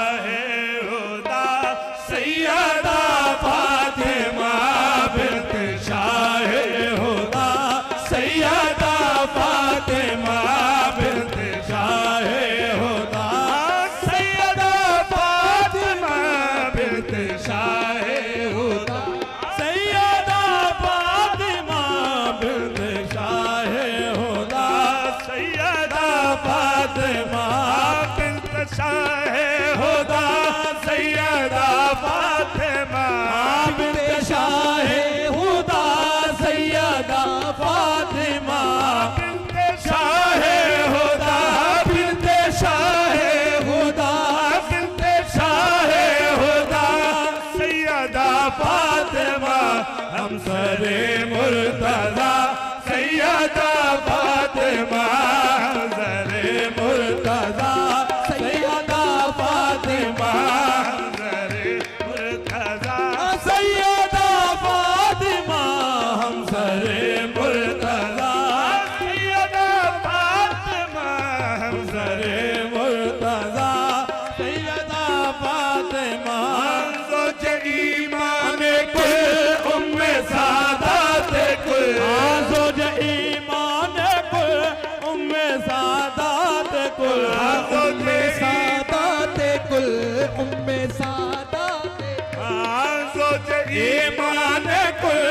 शाहे हुदा Syeda Fatima bint Shah हुदा Syeda Fatima bint Shah हुदा Syeda Fatima bint Shah हुदा Syeda Fatima bint Shah हुदा Syeda Fatima bint Shah हुदा Syeda Fatima bint Shah हुदा Syeda Fatima bint Shah हुदा bint Shah हुदा bint Shah हुदा सैयदा फातिमा हम सरे मुर्तज़ा सैयदा फातिमा सरे मुर्तज़ा सैयदा फातिमा सरे मुर्तज़ा सैयदा फातिमा हम सरे मुर्तज़ा सैयदा फातिमा हम सरे मुर्तज़ा सैयदा फातिमा ज़ौज ईमान कुल उम्मे सादात कुल ज़ौज ईमान कुल उम्मे सादात कुल उम्मे सादात कुल उम्मे सादात ज़ौज ईमान कुल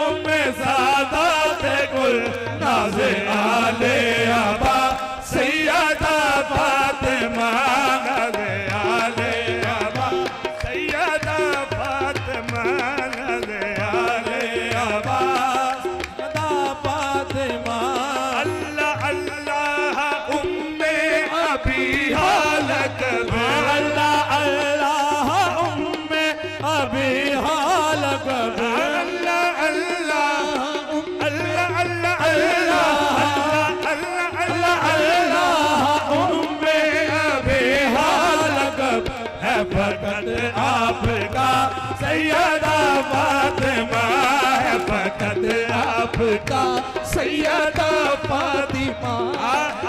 उम्मे सादात कुल नाज़े आले अबा सैयदा फातिमा नाज़े आले अबा सैयदा फातिमा नाज़े आले अबा सैयदा फातिमा अल्लाह अल्लाह उम्मे अबी हालक अल्लाह अल्लाह उम्मे अबी हालक अल्लाह अल्लाह अल्लाह अल्लाह अल्लाह अल्लाह अल्लाह उम्मे अबी हालक है फकत आपका सैयदा फातिमा है फकत आपका सैयदा फातिमा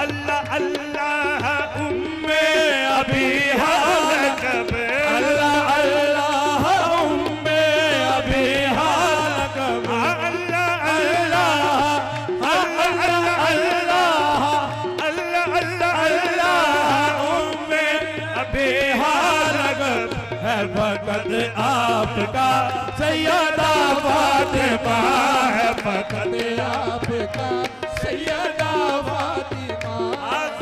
अल्लाह अल्लाह उम्मे अबी हालक अल्लाह अल्लाह उम्मे अबी हालक अल्लाह अल्लाह अल्लाह अल्लाह अल्लाह अल्लाह अल्लाह उम्मे अबी हालक है फकत आपका सैयदा फातिमा है फकत आपका सैयदा फातिमा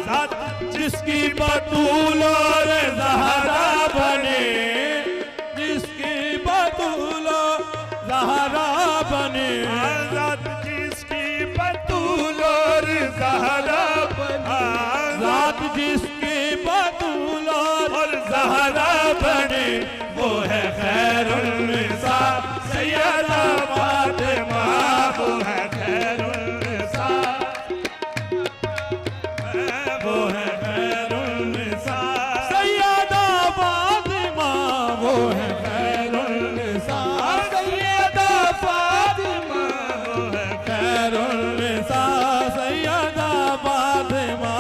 ज़ात जिसकी बतूल और ज़हरा बने जिसकी बतूल ज़हरा बने ज़ात जिसकी बतूल और ज़हरा बने ज़ात जिसकी बतूल और ज़हरा बने वो है खैरुल निसा सैयदा फातिमा वो है खैरुल निसा वो है खैरुल निसा सैयदा फातिमा वो है खैरुल निसा सैयदा फातिमा वो है खैरुल निसा सैयदा फातिमा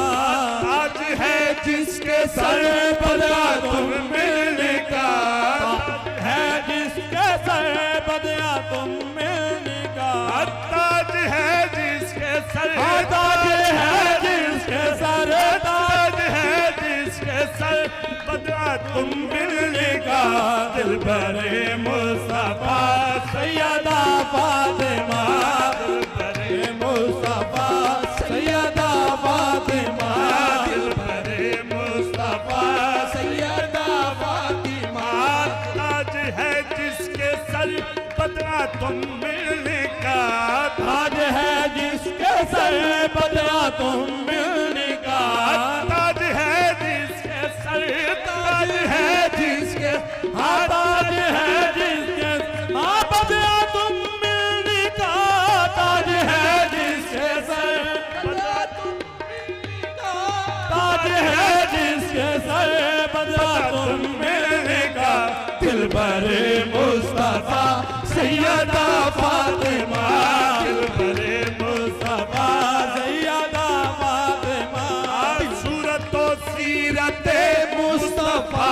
आज है जिसके सर बदला तुम मिलने का है जिसके सर बदला तुम मिलने का ताज है जिसके सर ताज है जिसके सर ताज है जिसके सर बदला तुम मिलने का दिल भरे मुस्तफा सैयदा फातिमा दिल भरे मुस्तफा सैयदा फातिमा दिल भरे मुस्तफा सैयदा फातिमा ताज है जिसके सर बदला तुम मिलने का ताज है जिसके सर बदला तुम मिलने का ताज है जिसके सर ताज है जिसके ताज है जिसके बदला तुम मिलने का ताज है जिसके सर बदला तुम मिलने का ताज है जिसके सर बदला तुम मिलने का दिल भरे मुस्तफा सैयदा फातिमा दिल भरे मुस्तफा सैयदा फातिमा सूरत सीरत मुस्तफा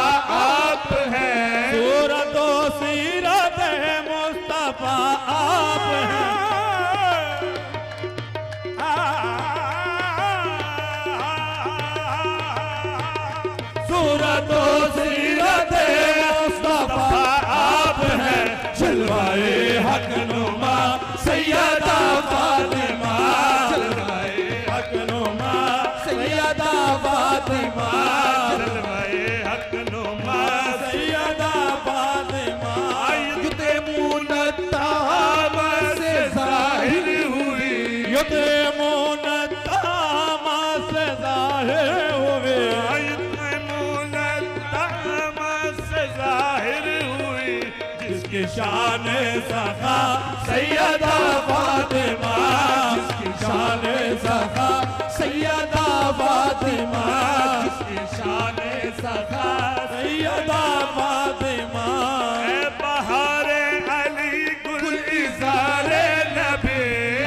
रगनुमा सैयदा फातिमा युते मुनत्तामा से जाहिर हुई युते मुनत्तामा से जाहिर हुए युते मुनत्तामा से जाहिर हुई जिसकी शान सखा सैयदा फातिमा जिसकी शान सखा सैयदा फातिमा जिसकी शान सखा सैयदा फातिमा ए बहारे अली गुल इज़ारे नबी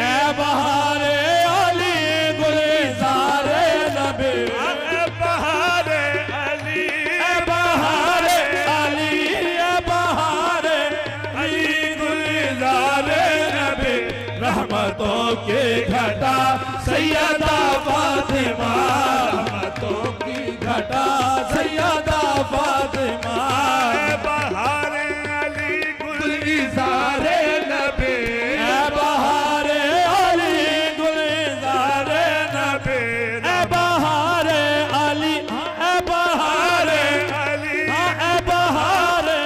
ए बहारे अली गुल इज़ारे नबी ए बहारे अली ए बहारे अली ए बहारे अली गुल इज़ारे नबी रहमतों की घटा सैयदा फातिमा रहमतों की घटा सैयदा फातिमा ए बहारे अली गुल इज़ारे नबी ए बहारे अली गुल इज़ारे नबी ए बहारे अली ए बहारे अली ए बहारे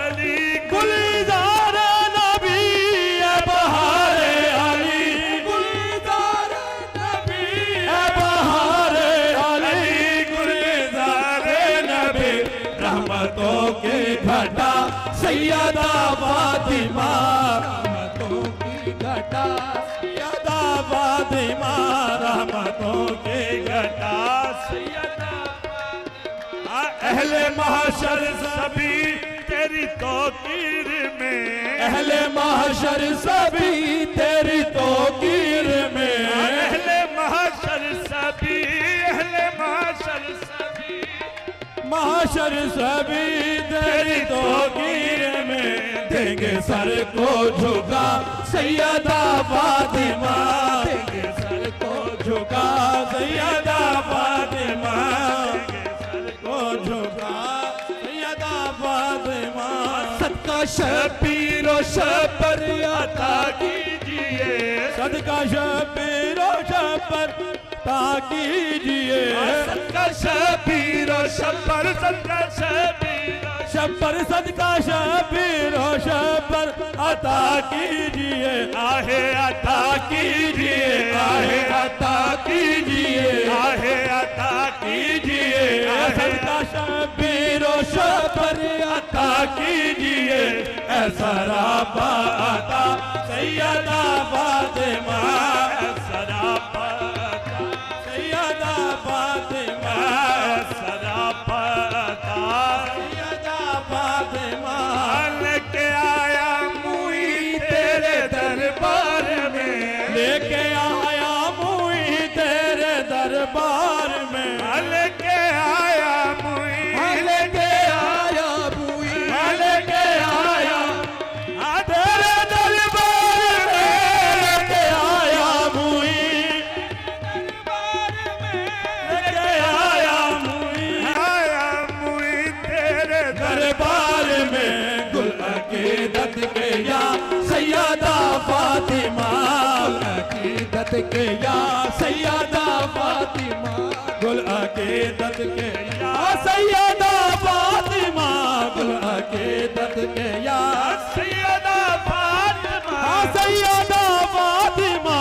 अली गुल इज़ारे नबी ए बहारे अली गुल इज़ारे नबी ए बहारे अली गुल इज़ारे नबी रहमतों की घटा सैयदा फातिमा रहमतों की घटा सैयदा फातिमा रहमतों की घटा सैयदा फातिमा अहले महशर सभी तेरी तौकीर में अहले महशर सभी तेरी तौकीर में अहले महशर सभी अहले महशर सभी महशर सभी तेरी तौकीर में देंगे सर को झुका सैयदा फातिमा देंगे सर को झुका सैयदा फातिमा सर को झुका सैयदा फातिमा सदका शबीर और शबर अता कीजिए सदका शबीर और शबर अता कीजिए सदका शबीर और शब्बर सदका शबीर शब्बर सदका शबीर और शब्बर अता कीजिए आहे अता कीजिए आहे अता कीजिए आहे अता कीजिए सदका शबीर और शब्बर अता कीजिए ऐसा राबा अता सैयदा फातिमा सरापा सैयदा फातिमा सरापा सैयदा फातिमा लेके आया मुई तेरे दरबार में लेके आया मुई तेरे दरबार में लेके आया मुई लेके आया मुई लेके आया तेरे दरबार में लेके आया मुई लेके आया मुई तेरे दरबार में गुल अकीदत के या सैयदा फातिमा गुल अकीदत के या सैयदा फातिमा गुल अकीदत के या सैयदा फातिमा गुल अकीदत के या सैयदा फातिमा सैयदा फातिमा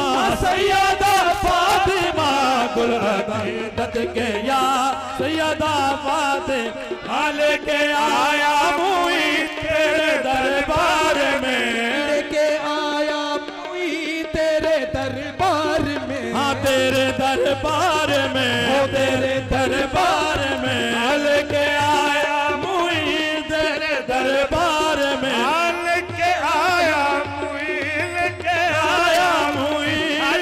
सैयदा फातिमा गुल अकीदत के या सैयदा फातिमा लेके आया मुई तेरे दरबार में लेके आया मुई तेरे दरबार में हाँ तेरे दरबार में हो तेरे दरबार में लेके आया मुई तेरे दरबार में लेके आया मुई लेके आया मुई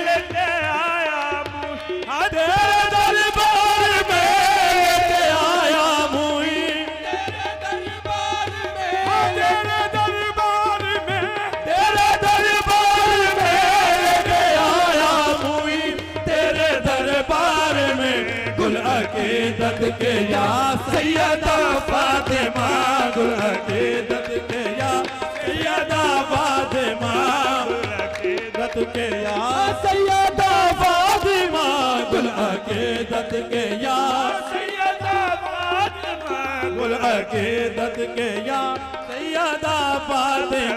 लेके आया मुई तेरे दरबार में लेके आया मुई तेरे दरबार में तेरे दरबार में तेरे दरबार में लेके आया मुई तेरे दरबार में गुल अकीदत के या सैयदा फातिमा गुल अकीदत के या सैयदा फातिमा गुल अकीदत के या सैयदा फातिमा गुल अकीदत के या सैयदा फातिमा गुल अकीदत के या सैयदा फातिमा